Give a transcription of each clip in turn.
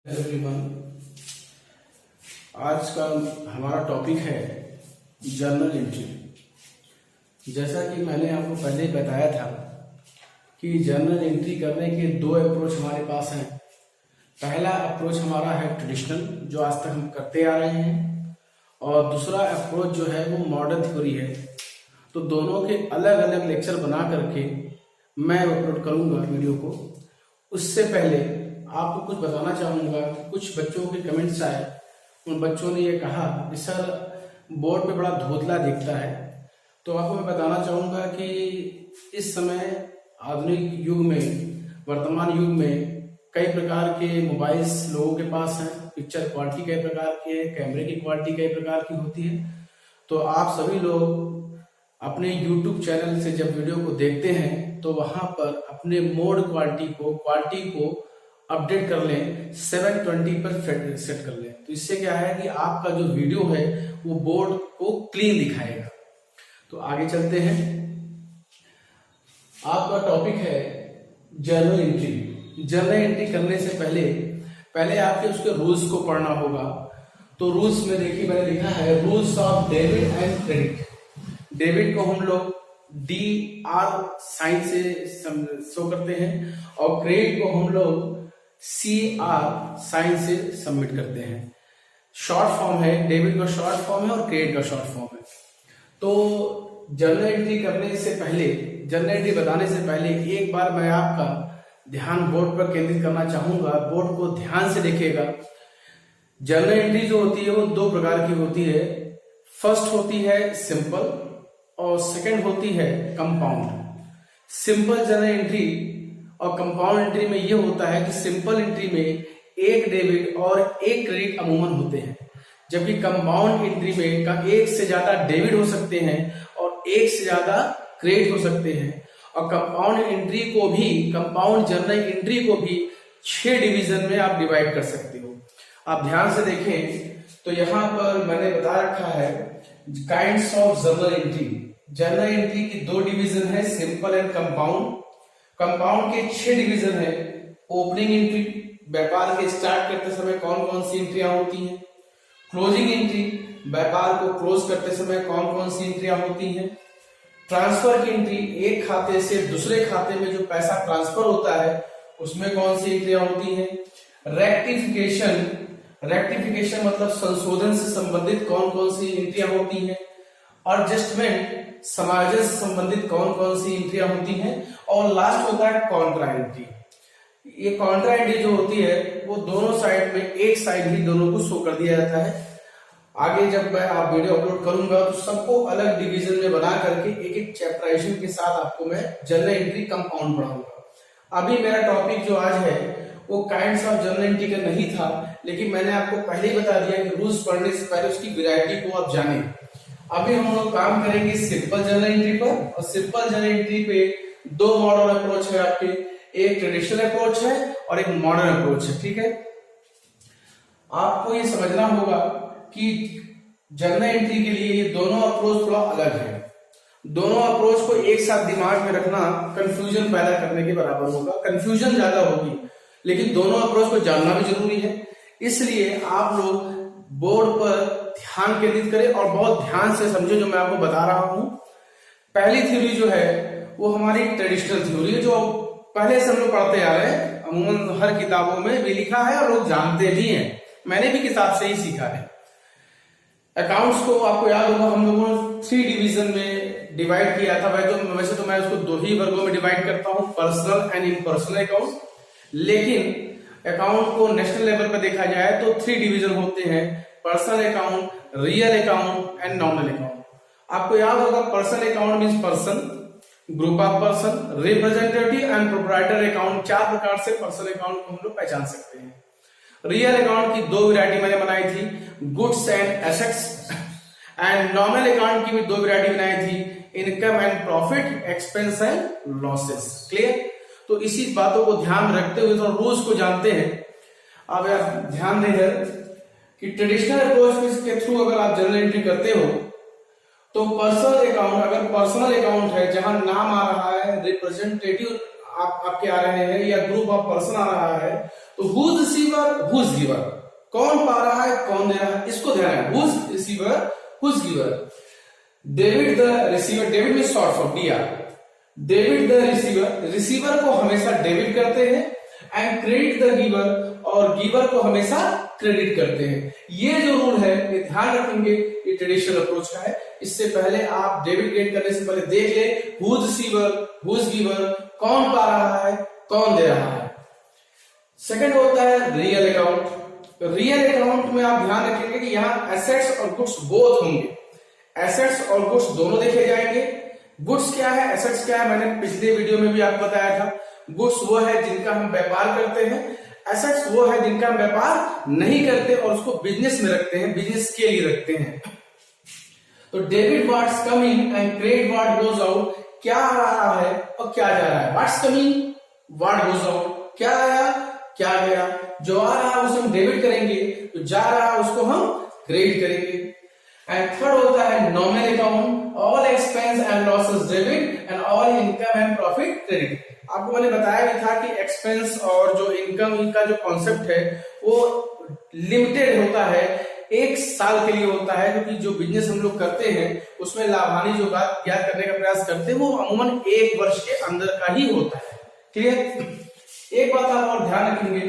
Everyone, आज का हमारा टॉपिक है जर्नल एंट्री। जैसा कि मैंने आपको पहले ही बताया था कि जर्नल एंट्री करने के दो अप्रोच हमारे पास हैं। पहला अप्रोच हमारा है ट्रेडिशनल, जो आज तक हम करते आ रहे हैं, और दूसरा अप्रोच जो है वो मॉडर्न थ्योरी है। तो दोनों के अलग अलग लेक्चर बना करके मैं अपलोड करूंगा वीडियो को। उससे पहले आपको कुछ बताना चाहूंगा कि कुछ बच्चों के कमेंट्स आए। उन बच्चों ने ये कहा कि सर बोर्ड पे बड़ा धुंधला दिखता है। तो आपको मैं बताना चाहूंगा कि इस समय आधुनिक युग में, वर्तमान युग में कई प्रकार के मोबाइल्स लोगों के पास हैं। पिक्चर क्वालिटी कई प्रकार की है, कैमरे की क्वालिटी कई प्रकार की होती है। तो आप सभी लोग अपने YouTube चैनल से जब वीडियो को देखते हैं तो वहां पर अपने मोड क्वालिटी को अपडेट कर लें, 720 पर सेट कर लें। तो इससे क्या है कि आपका जो वीडियो है वो बोर्ड को क्लीन दिखाएगा। तो आगे चलते हैं। आपका टॉपिक है जर्नल एंट्री। जर्नल एंट्री करने से पहले आपके उसके रूल्स को पढ़ना होगा। तो रूल्स में देखिए मैंने लिखा है rules of debit and credit. Debit को हम लोग DR साइन से शो करते हैं और क्रेडिट को हम लोग CR साइन से सबमिट करते हैं। शॉर्ट फॉर्म है, डेबिट का शॉर्ट फॉर्म है और क्रेडिट का शॉर्ट फॉर्म है। तो जर्नल एंट्री करने से पहले, जर्नल एंट्री बताने से पहले एक बार मैं आपका ध्यान बोर्ड पर केंद्रित करना चाहूंगा। बोर्ड को ध्यान से देखिएगा। जर्नल एंट्री जो होती है वो दो प्रकार की होती है। फर्स्ट होती है सिंपल और सेकंड होती है कंपाउंड। सिंपल जर्नल एंट्री और कंपाउंड एंट्री में यह होता है कि सिंपल एंट्री में एक डेबिट और एक क्रेडिट अमूमन होते हैं, जबकि कंपाउंड एंट्री में का एक से ज्यादा डेबिट हो सकते हैं और एक से ज्यादा क्रेडिट हो सकते हैं। और कंपाउंड जर्नल एंट्री को भी 6 डिवीजन में आप डिवाइड कर सकते हो। आप ध्यान से देखें तो यहां पर मैंने बता रखा है kinds of journal entry. Journal entry की 2 डिवीजन है, सिंपल एंड कंपाउंड। कंपाउंड के 6 डिवीजन है। ओपनिंग एंट्री, व्यापार के स्टार्ट करते समय कौन कौन सी एंट्रियां होती हैं। क्लोजिंग एंट्री, व्यापार को क्लोज करते समय कौन कौन सी एंट्रियां होती हैं। ट्रांसफर की एंट्री, एक खाते से दूसरे खाते में जो पैसा ट्रांसफर होता है उसमें कौन सी एंट्रियां होती हैं। रेक्टिफिकेशन मतलब संशोधन से संबंधित कौन कौन सी एंट्रियां होती हैं। एडजस्टमेंट, समायोजन से संबंधित कौन कौन सी एंट्रियां होती हैं। और लास्ट होता है कॉन्ट्रा एंट्री। ये कॉन्ट्रा एंट्री जो होती है वो दोनों साइड में, एक साइड ही दोनों को शो कर दिया जाता है। आगे जब मैं आप वीडियो अपलोड करूंगा तो सबको अलग डिवीजन में बना करके एक एक चैप्टराइजेशन के साथ आपको मैं जर्नल एंट्री कंपाउंड पढ़ाऊंगा। अभी मेरा टॉपिक जो आज है वो काइंड्स ऑफ जर्नल एंट्री का नहीं था, लेकिन मैंने आपको पहले ही बता दिया कि रूल्स पढ़ने से पहले उसकी वैरायटी को आप जानें। अभी हम लोग काम करेंगे सिंपल जर्नल एंट्री पर। और सिंपल जर्नल एंट्री पे 2 मॉडर्न अप्रोच है आपके, एक ट्रेडिशनल अप्रोच है और एक मॉडर्न अप्रोच है। ठीक है, आपको ये समझना होगा कि जर्नल एंट्री के लिए ये दोनों अप्रोच थोड़ा अलग है। दोनों अप्रोच को एक साथ दिमाग में रखना कंफ्यूजन पैदा करने के बराबर होगा, कंफ्यूजन ज्यादा होगी, लेकिन दोनों अप्रोच को जानना भी जरूरी है। इसलिए आप लोग बोर्ड पर ध्यान केंद्रित करें और बहुत ध्यान से समझे जो मैं आपको बता रहा हूं। पहली थ्योरी जो है वो हमारी ट्रेडिशनल थ्योरी है, जो पहले से हम लोग पढ़ते आ रहे हैं। अमूमन हर किताबों में भी लिखा है और लोग जानते भी हैं, मैंने भी किताब से ही सीखा है। अकाउंट्स को आपको याद होगा हम लोगों ने 3 डिवीजन में डिवाइड किया था। वैसे तो मैं उसको 2 ही वर्गों में डिवाइड करता हूं, पर्सनल एंड इम्पर्सनल अकाउंट। लेकिन अकाउंट को नेशनल लेवल पर देखा जाए तो 3 डिवीजन होते हैं, personal account, real account and nominal account. आपको याद होगा personal account means person, group of person, representative and proprietor account. 4 प्रकार से पर्सनल अकाउंट को हम लोग पहचान सकते हैं। रियल अकाउंट की 2 वैरायटी मैंने बनाई थी, goods and assets. And nominal account की भी 2 वैरायटी बनाई थी, income and profit, expense and losses. Clear? तो इसी बातों को ध्यान रखते हुए तो रूल्स को जानते हैं। अब आप ध्यान दें कि ट्रेडिशनल अप्रोच के थ्रू अगर आप जर्नल एंट्री करते हो तो पर्सनल अकाउंट, अगर पर्सनल अकाउंट है जहां नाम आ रहा है, रिप्रेजेंटेटिव आपके आ रहे हैं या ग्रुप ऑफ पर्सन आ रहा है, तो हुज रिसीवर हुज गिवर, कौन पा रहा है कौन दे रहा है, इसको ध्यान है। Who's receiver who's giver, David the receiver, David में शॉर्ट फॉर्म दिया, डेबिट द रिसीवर, रिसीवर को हमेशा डेबिट करते हैं, एंड क्रेडिट द गिवर, और गिवर को हमेशा क्रेडिट करते हैं। ये जो रूल है ये ध्यान रखेंगे, ये ट्रेडिशनल अप्रोच का है। इससे पहले आप डेबिट क्रेडिट करने से पहले देख ले हुज रिसीवर हुज गिवर, कौन पा रहा है कौन दे रहा है। सेकंड होता है रियल अकाउंट। रियल अकाउंट में आप ध्यान रखेंगे कि यहाँ एसेट्स और गुड्स बोथ होंगे, एसेट्स और गुड्स दोनों देखे जाएंगे। गुड्स क्या है एसेट्स क्या है, मैंने पिछले वीडियो में भी आपको बताया था। गुड्स वो है जिनका हम व्यापार करते हैं, एसेट्स वो है जिनका हम व्यापार नहीं करते और उसको बिजनेस में रखते हैं, बिजनेस के लिए रखते हैं। तो debit what's coming and credit what goes out, क्या आ रहा है और क्या जा रहा है। What's coming what goes out, क्या आया क्या गया, जो आ रहा है उसे हम डेबिट करेंगे, जो जा रहा है उसको हम क्रेडिट करेंगे। एंड थर्ड होता है nominal account, all expense and losses debit and all income and profit credit. आपको मैंने बताया भी था कि एक्सपेंस और जो इनकम का जो कॉन्सेप्ट है वो लिमिटेड होता है, एक साल के लिए होता है, क्योंकि जो बिजनेस हम लोग करते हैं उसमें लाभ हानि जो बात ज्ञात करने का प्रयास करते हैं वो अमूमन एक वर्ष के अंदर का ही होता है। क्लियर। एक बात आप और ध्यान रखेंगे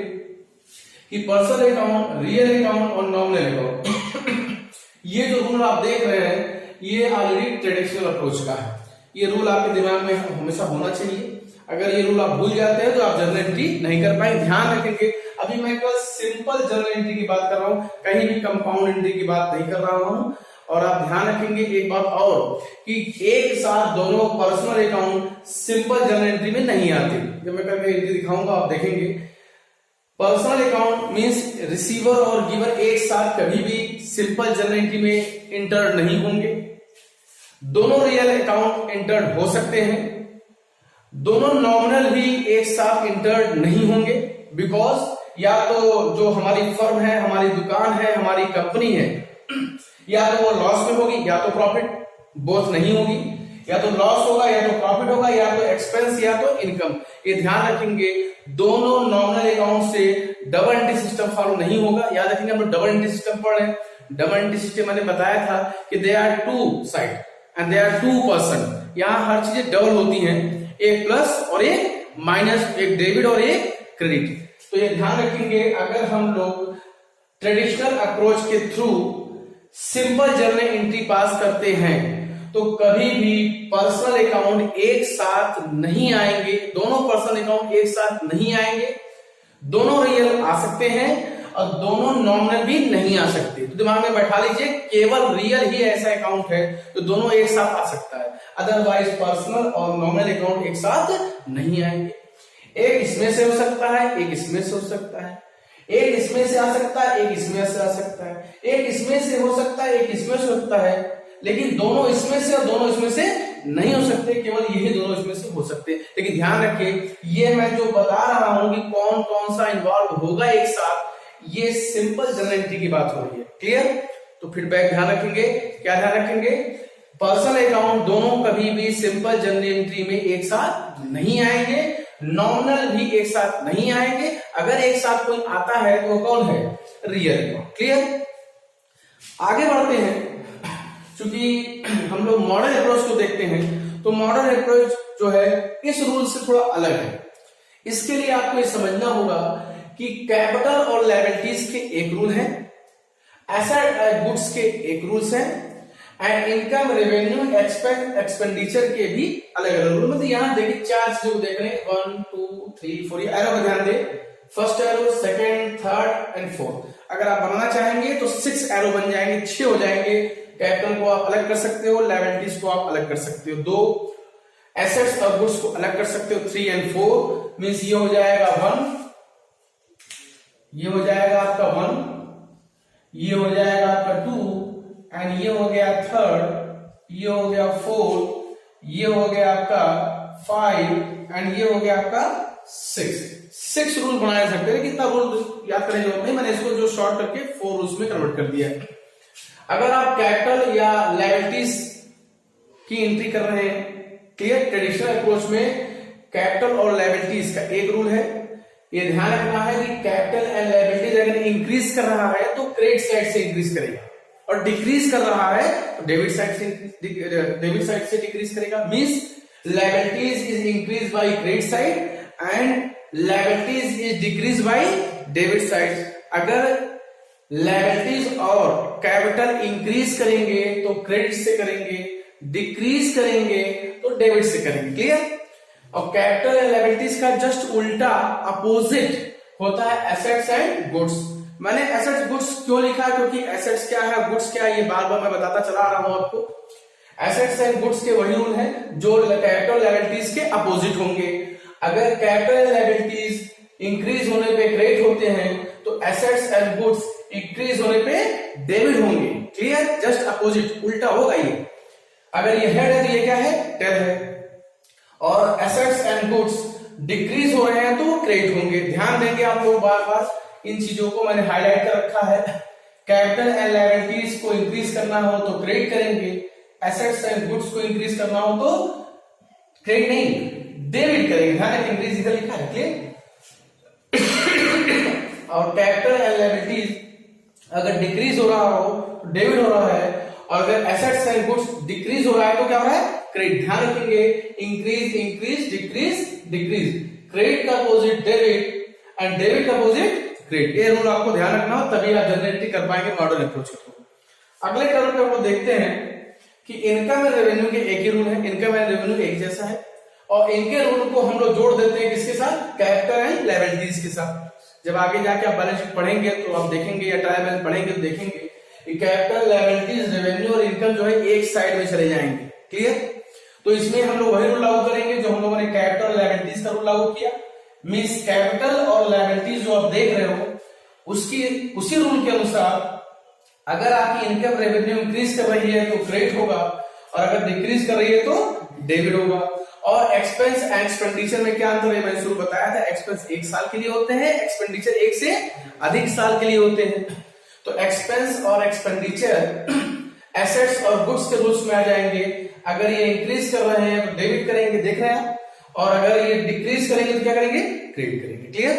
कि पर्सनल अकाउंट, रियल अकाउंट और नॉमिनल अकाउंट ये जो रूल आप देख रहे हैं ये ऑलरेडी ट्रेडिशनल अप्रोच का है। ये रूल आपके दिमाग में हमेशा होना चाहिए। अगर ये रूल आप भूल जाते हैं तो आप जर्नल एंट्री नहीं कर पाएंगे। ध्यान रखेंगे अभी मैं केवल सिंपल जर्नल एंट्री की बात कर रहा हूं, कहीं भी कंपाउंड एंट्री की बात नहीं कर रहा हूं। और आप ध्यान रखेंगे एक बात और कि एक साथ दोनों personal account simple journal entry में नहीं आते। जब मैं करके एंट्री दिखाऊंगा आप देखेंगे। पर्सनल अकाउंट मींस रिसीवर और गिवर एक साथ कभी भी सिंपल जर्नल एंट्री में इंटर नहीं होंगे। दोनों रियल अकाउंट इंटर्ड हो सकते हैं, दोनों नॉमिनल भी एक साथ इंटर्ड नहीं होंगे, बिकॉज या तो जो हमारी फर्म है, हमारी दुकान है, हमारी कंपनी है, या तो वो लॉस में होगी या तो प्रॉफिट, बोथ नहीं होगी। या तो लॉस होगा या तो प्रॉफिट होगा, या तो एक्सपेंस या तो इनकम। ये ध्यान रखेंगे दोनों नॉमिनल अकाउंट से डबल एंट्री सिस्टम फॉलो नहीं होगा। याद रखेंगे हम लोग डबल एंट्री सिस्टम पढ़ रहे हैं। डबल एंट्री सिस्टम मैंने बताया था कि they are two side and they are two person. यहाँ हर चीजें डबल होती हैं, एक प्लस और एक माइनस, एक डेबिट और एक क्रेडिट। तो ये ध्यान रखेंगे अगर हम लोग ट्रेडिशनल अप्रोच के थ्रू सिंपल जर्नल एंट्री पास करते हैं तो कभी भी पर्सनल अकाउंट एक साथ नहीं आएंगे, दोनों पर्सनल अकाउंट एक साथ नहीं आएंगे। दोनों रियल आ सकते हैं और दोनों नॉमिनल भी नहीं आ सकते। तो दिमाग में बैठा लीजिए केवल रियल ही ऐसा अकाउंट है तो दोनों एक साथ आ सकता है, अदरवाइज पर्सनल और नॉमिनल अकाउंट एक साथ नहीं आएंगे। एक इसमें से हो सकता है, एक इसमें से हो सकता है, एक इसमें से आ सकता है, एक इसमें से आ सकता है, एक इसमें से हो सकता है, एक इसमें से हो सकता है, लेकिन दोनों इसमें से और दोनों इसमें से नहीं हो सकते, केवल यही दोनों इसमें से हो सकते। लेकिन ध्यान रखिए ये मैं जो बता रहा हूं कि कौन कौन सा इन्वॉल्व होगा एक साथ, ये सिंपल जर्नल एंट्री की बात हो रही है। क्लियर। तो फीडबैक ध्यान रखेंगे, क्या ध्यान रखेंगे, पर्सनल अकाउंट दोनों कभी भी सिंपल जर्नल एंट्री में एक साथ नहीं आएंगे, नॉमिनल भी एक साथ नहीं आएंगे। अगर एक साथ कोई आता है तो वो कौन है, रियल अकाउंट। क्लियर। आगे बढ़ते हैं। चूंकि हम लोग मॉडर्न अप्रोच को देखते हैं तो मॉडर्न अप्रोच जो है इस रूल से थोड़ा अलग है। इसके लिए आपको ये समझना होगा कि कैपिटल और लायबिलिटीज के एक रूल है, एसेट गुड्स के एक रूल्स है, एंड इनकम रेवेन्यू एक्सपेंडिचर के भी अलग अलग रूल। मतलब यहाँ देखिए चार चीजों को देख रहे हैं, 1 2 3 4, एरो का ध्यान दे, first arrow, second, third and fourth. अगर आप बनाना चाहेंगे तो 6 एरो बन जाएंगे, 6 हो जाएंगे। कैपिटल को आप अलग कर सकते हो, लायबिलिटीज को आप अलग कर सकते हो, 2 एसेट्स और गुड्स को अलग कर सकते हो, 3 एंड 4 मींस ये हो जाएगा 1, ये हो जाएगा आपका 1, ये हो जाएगा आपका 2 एंड ये हो गया 3, ये हो गया 4, ये हो गया आपका 5 एंड ये हो गया आपका 6 रूल बनाए जा सकते हैं। कितना रूल याद करने की जरूरत नहीं, मैंने इसको जो शॉर्ट करके 4 रूल्स में कन्वर्ट कर दिया है। अगर आप कैपिटल या लायबिलिटीज की एंट्री कर रहे हैं, क्लियर, ट्रेडिशनल अप्रोच में कैपिटल और लायबिलिटीज का एक रूल है, ये ध्यान रखना है कि कैपिटल एंड लायबिलिटीज अगर इंक्रीज कर रहा है तो क्रेडिट साइड से इंक्रीज करेगा, और डिक्रीज कर रहा है तो डेबिट साइड से डिक्रीज करेगा। Means liabilities is increase by credit side and liabilities is decrease by debit side. अगर लायबिलिटीज और कैपिटल इंक्रीज करेंगे तो क्रेडिट से करेंगे, डिक्रीज करेंगे तो डेबिट से करेंगे। क्लियर? और कैपिटल एंड लायबिलिटीज का जस्ट उल्टा अपोजिट होता है एसेट्स एंड गुड्स। मैंने एसेट्स गुड्स क्यों लिखा है? क्योंकि एसेट्स क्या है, गुड्स क्या है, ये बार बार मैं बताता चला आ रहा हूं आपको। एसेट्स एंड गुड्स के वही रूल हैं जो कैपिटल लायबिलिटीज के अपोजिट होंगे। अगर कैपिटल लायबिलिटीज इंक्रीज होने पे क्रेडिट होते हैं तो एसेट्स एंड गुड्स इंक्रीज होने पे डेबिट होंगे। क्लियर? जस्ट अपोजिट, उल्टा होगा ये। अगर ये हेड है तो ये क्या है? टेल है। और एसेट्स एंड गुड्स डिक्रीज हो रहे हैं तो वो क्रेडिट होंगे। ध्यान देंगे आप लोग बार बार, इन चीजों को मैंने हाईलाइट कर रखा है। कैपिटल एंड लायबिलिटीज को इंक्रीज करना हो तो क्रेडिट करेंगे, एसेट्स एंड गुड्स को इंक्रीज करना हो तो क्रेडिट नहीं डेबिट करेंगे। ध्यान रखें, इंक्रीज इधर लिखा है। क्लियर? और कैपिटल एंड लायबिलिटीज अगर डिक्रीज हो रहा हो तो डेबिट हो रहा है, और अगर एसेट्स एंड गुड्स डिक्रीज हो रहा है तो क्या हो रहा है? क्रेडिट। ध्यान रखेंगे, increase increase, decrease decrease, credit का अपोजिट डेबिट एंड डेबिट का अपोजिट क्रेडिट। ये रूल आपको ध्यान रखना हो, तभी आप जनरेट कर पाएंगे मॉडल अप्रोच को। अगले क्रम पे हम लोग देखते हैं कि इनकम एंड रेवेन्यू के एक ही रूल है, इनकम एंड रेवेन्यू एक जैसा है, और इनके रूल को हम लोग जोड़ देते हैं किसके साथ? कैपिटल एंड लायबिलिटीज के साथ। जब आगे जाके आप बैलेंस शीट पढ़ेंगे तो आप देखेंगे, या ट्रायल बैलेंस पढ़ेंगे तो देखेंगे कि कैपिटल, लायबिलिटीज, रेवेन्यू और इनकम जो है एक साइड में चले जाएंगे। क्लियर? तो इसमें हम लोग वही रूल लागू करेंगे जो हम लोगों ने कैपिटल लायबिलिटीज का रूल लागू किया। मींस कैपिटल और लायबिलिटीज जो आप देख रहे हो उसी रूल के अनुसार अगर आपकी इनकम रेवेन्यू इंक्रीज कर रही है तो क्रेडिट होगा, और अगर डिक्रीज कर रही है तो डेबिट होगा। और एक्सपेंस एंड एक्सपेंडिचर में क्या अंतर है? मैंने शुरू बताया था, एक्सपेंस एक साल के लिए होते हैं, एक्सपेंडिचर एक से अधिक साल के लिए होते हैं। तो एक्सपेंस और एक्सपेंडिचर एसेट्स और गुड्स के रूल्स में आ जाएंगे। अगर ये इंक्रीज कर रहे हैं तो डेबिट करेंगे, देख रहे हैं, और अगर ये डिक्रीज करेंगे तो क्या करेंगे? क्रेडिट करेंगे। क्लियर?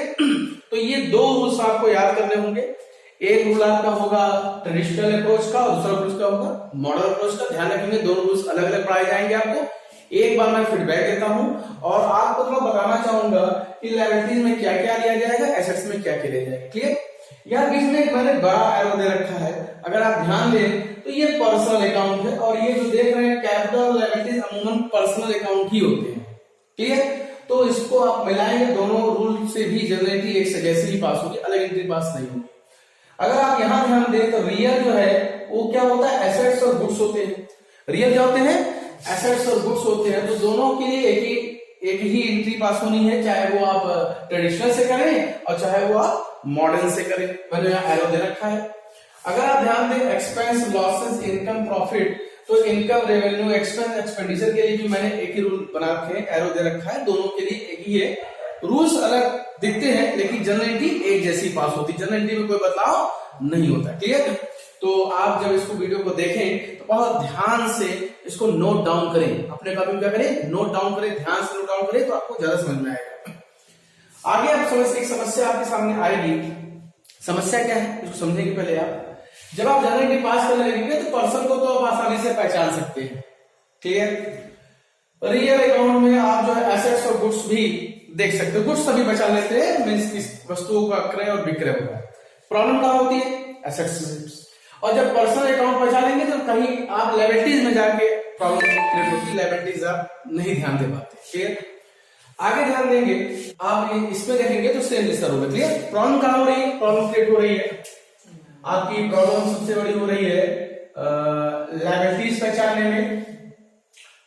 तो ये दो रूल्स आपको याद करने होंगे। एक रूल आपका होगा ट्रेडिशनल अप्रोच का और दूसरा रूल का होगा मॉडल अप्रोच का। ध्यान रखेंगे, दोनों रूल्स अलग अलग पढ़ाए जाएंगे आपको। एक बार मैं फीडबैक देता हूं और आपको थोड़ा बताना चाहूंगा कि लायबिलिटीज में क्या क्या लिया जाएगा, एसेट्स में क्या क्या लिया जाएगा। क्लियर? यार बीच में मैंने बड़ा एरो दे रखा है, अगर आप ध्यान दें तो ये पर्सनल अकाउंट है, और ये जो देख रहे हैं कैपिटल और लायबिलिटीज अमूमन पर्सनल अकाउंट ही होते हैं। क्लियर? तो इसको आप मिलाएंगे, दोनों रूल से भी जनरली एक से जैसे ही पास होगी, अलग एंट्री पास नहीं होगी। अगर आप यहां ध्यान दें तो रियल जो है वो क्या होता है? एसेट्स और गुड्स होते हैं। रियल क्या होते हैं? एसेट्स और गुड्स होते हैं। तो दोनों के लिए एक ही एंट्री पास होनी है, चाहे वो आप ट्रेडिशनल से करें और चाहे वो आप मॉडर्न से करें। मैंने यहाँ एरो दे रखा है। अगर आप ध्यान दें एक्सपेंस, लॉसेस, इनकम, प्रॉफिट, तो इनकम, रेवेन्यू, एक्सपेंस, एक्सपेंडिचर के लिए भी मैंने एक ही रूल बना रखे हैं, एरो दे रखा है। दोनों के लिए एक ही है, रूल्स अलग दिखते हैं लेकिन जनरली एक जैसी पास होती है, जनरली में कोई बदलाव नहीं होता। क्लियर? तो आप जब इसको वीडियो को देखें तो बहुत ध्यान से इसको नोट डाउन करें, अपने कॉपी में क्या करें? नोट डाउन करें, ध्यान से नोट डाउन करें तो आपको ज्यादा समझ में आएगा। आगे आप एक समस्या आपके सामने आएगी। समस्या क्या है इसको समझने के पहले आप जब आप जनरली पास करने लगेंगे तो पर्सन को तो आप आसानी से पहचान सकते हैं। क्लियर? रियल अकाउंट में आप जो है एसेट्स और गुड्स भी देख सकते हो, गुड्स सभी पहचान लेते हैं, मींस किस वस्तुओं का क्रय और विक्रय होगा। प्रॉब्लम कहां होती है? एसेट्स में। और जब पर्सनल अकाउंट पहचान लेंगे तो कहीं आप लायबिलिटीज में जाके प्रॉब्लम क्रिएट होती है, लायबिलिटीज आप नहीं ध्यान दे पाते। क्लियर? आगे ध्यान देंगे आप इसमें देखेंगे तो सेम जैसा होगा। क्लियर? प्रॉब्लम कहां हो रही है? प्रॉब्लम क्रिएट हो रही है, आपकी प्रॉब्लम सबसे बड़ी हो रही है लायबिलिटीज पहचानने में,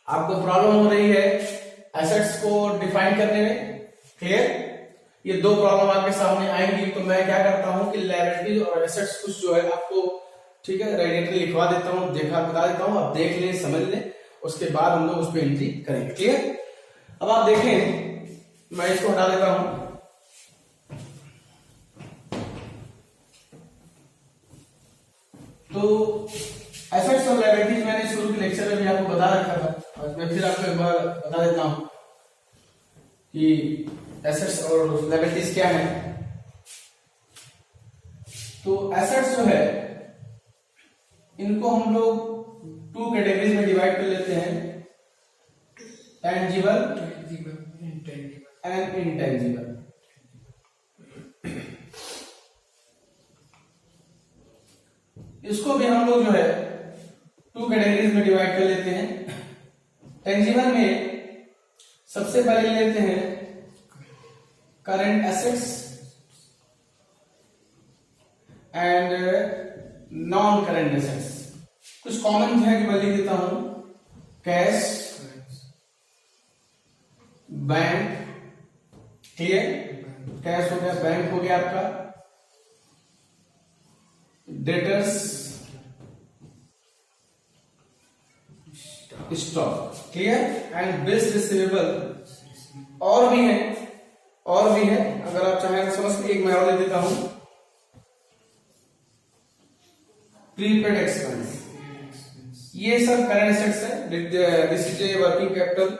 आपको प्रॉब्लम हो रही है एसेट्स को डिफाइन करने में। क्लियर? ये दो प्रॉब्लम आपके सामने आएंगी, तो मैं क्या करता हूं कि लायबिलिटीज और एसेट्स कुछ जो है आपको ठीक है डायरेक्टली लिखवा देता हूं, बता देता हूं, आप देख लें, समझ लें, उसके बाद हम लोग उस पर एंट्री करेंगे। क्लियर? अब आप देखें, मैं इसको हटा देता हूं। तो एसेट्स और लायबिलिटीज मैंने शुरू के लेक्चर में भी आपको बता रखा था, और मैं फिर आपको एक बार बता देता हूं। कि एसेट्स और लायबिलिटीज क्या है। तो एसेट्स जो है इनको हम लोग 2 कैटेगरीज में डिवाइड कर लेते हैं, टेंजिबल एंड इनटेंजिबल। इसको भी हम लोग जो है 2 कैटेगरीज में डिवाइड कर लेते हैं। टेंजिबल में सबसे पहले लेते हैं current assets and non current assets. कुछ कॉमन है कि मैं लिख देता हूं, कैश, बैंक, क्लियर, कैश हो गया, बैंक हो गया आपका, debtors, stock, clear, and bills receivable. और भी है अगर आप चाहें तो समझ के एक मैं और ले देता हूं, प्रीपेड एक्सपेंस। ये सब करंट एसेट्स है, this is a working capital.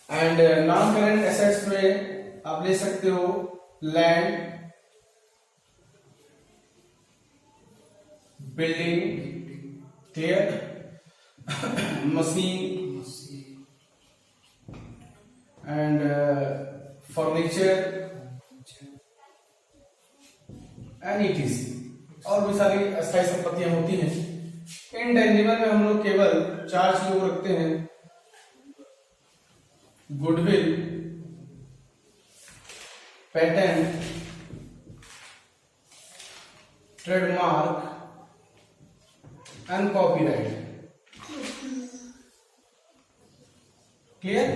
And non current assets में आप ले सकते हो land, building, clear, machine and furniture and etc. और भी सारी अस्थायी संपत्तियां होती हैं। इनटेंजिबल में हम लोग केवल 4 चीजों को रखते हैं, goodwill, patent, trademark and copyright. Clear,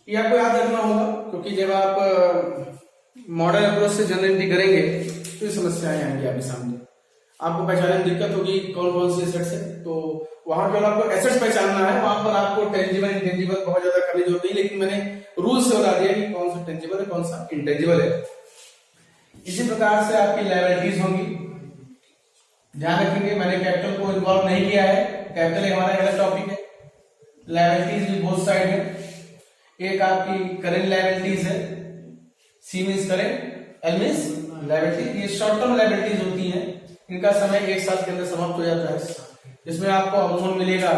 ये आपको याद रखना होगा, क्योंकि जब आप मॉडल अप्रोच से जनरल एंट्री करेंगे तो ये समस्याएं आएंगी आपके सामने। आपको पहचानने में दिक्कत होगी कौन कौन से एसेट्स है, तो वहां केवल आपको एसेट्स पहचानना है, वहां पर आपको टेंजिबल इंटेंजिबल बहुत ज्यादा करने की जरूरत नहीं। लेकिन मैंने रूल से बता दिया कि कौन सा टेंजिबल है कौन सा इंटेंजिबल है। इसी प्रकार से आपकी लायबिलिटीज होंगी, ध्यान रखेंगे। मैंने कैपिटल को इन्वॉल्व नहीं किया है, कैपिटल हमारा अलग टॉपिक है। लायबिलिटीज भी बोथ साइड है, एक आपकी करेंट लायबिलिटीज है, C means current, L means liability. ये शॉर्ट टर्म लायबिलिटीज होती हैं, इनका समय 1 साल के अंदर समाप्त हो जाता है। इसमें आपको अमूमन मिलेगा,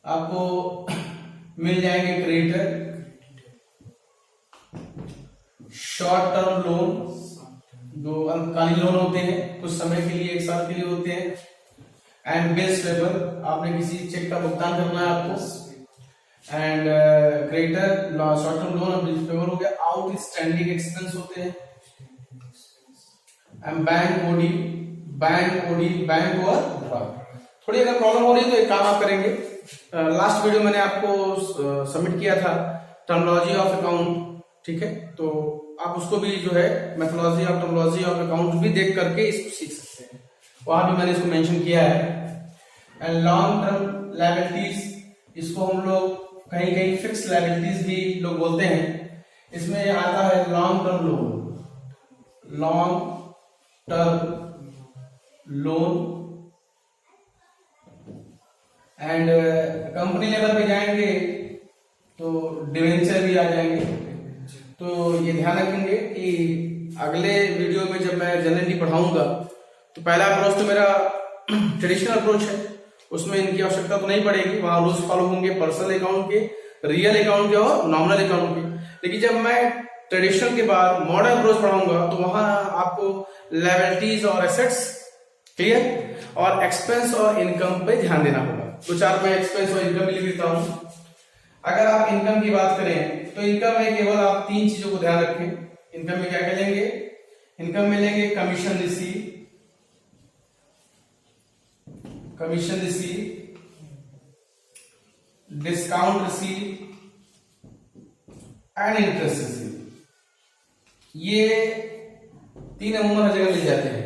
आपको मिल जाएंगे क्रेडिटर, शॉर्ट टर्म लोन, जो अल्पकालीन लोन होते हैं, कुछ समय के लिए 1 साल के लिए होते हैं, एंड बिल्स पेबल, आपने किसी चेक का भुगतान करना है आपको, and creditor, short term loan और बिल्स पेबल हो गया। आउटस्टैंडिंग एक्सपेंस होते हैं, and bank OD, bank over. थोड़ी अगर प्रॉब्लम हो रही है तो एक काम आप करेंगे, लास्ट वीडियो मैंने आपको सबमिट किया था टर्मिनोलॉजी ऑफ अकाउंट, ठीक है, तो आप उसको भी जो है methodology of terminology of account भी देख करके इसको सीख सकते हैं, वहां भी मैंने इसको मेंशन किया है। एंड लॉन्ग टर्म लायबिलिटीज, इसको हम लोग कहीं कहीं फिक्स लायबिलिटीज भी लोग बोलते हैं। इसमें आता है long term loan and company level पे जाएंगे तो डिवेंचर भी आ जाएंगे। तो ये ध्यान रखेंगे कि अगले वीडियो में जब मैं जनरली पढ़ाऊंगा तो पहला अप्रोच तो मेरा ट्रेडिशनल अप्रोच है, उसमें इनकी आवश्यकता तो नहीं पड़ेगी, वहां रूल्स फॉलो होंगे पर्सनल अकाउंट के, रियल अकाउंट के और नॉमिनल अकाउंट के। लेकिन जब मैं ट्रेडिशनल के बाद मॉडर्न अप्रोच पढ़ाऊंगा तो वहां आपको लायबिलिटीज और एसेट्स, क्लियर, और एक्सपेंस और इनकम पे ध्यान देना होगा। तो 4 मैं एक्सपेंस और इनकम लिख देता हूं। अगर आप इनकम की बात करें तो इनकम में केवल आप 3 चीजों को ध्यान रखें। इनकम में क्या क्या लेंगे? इनकम में लेंगे commission receive, discount receive and interest receive. ये 3 अमूमन हर जगह मिल जाते हैं।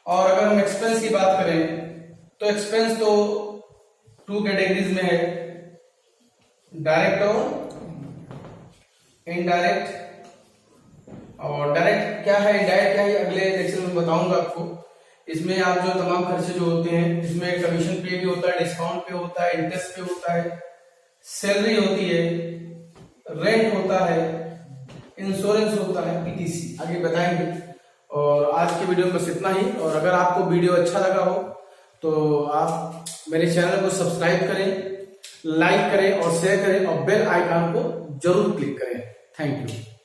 और अगर हम एक्सपेंस की बात करें तो एक्सपेंस तो 2 कैटेगरीज में है, डायरेक्ट और इनडायरेक्ट। और डायरेक्ट क्या है, इनडायरेक्ट क्या है, अगले लेक्चर में बताऊंगा आपको। इसमें आप जो तमाम खर्चे जो होते हैं, इसमें कमीशन पे भी होता है, डिस्काउंट पे होता है, इंटरेस्ट पे होता है, सैलरी होती है, रेंट होता है, इंश्योरेंस होता है, पीटीसी आगे बताएंगे। और आज के वीडियो में बस इतना ही। और अगर आपको वीडियो अच्छा लगा हो तो आप मेरे चैनल को सब्सक्राइब करें, लाइक करें और शेयर करें और बेल आइकन को जरूर क्लिक करें। Thank you.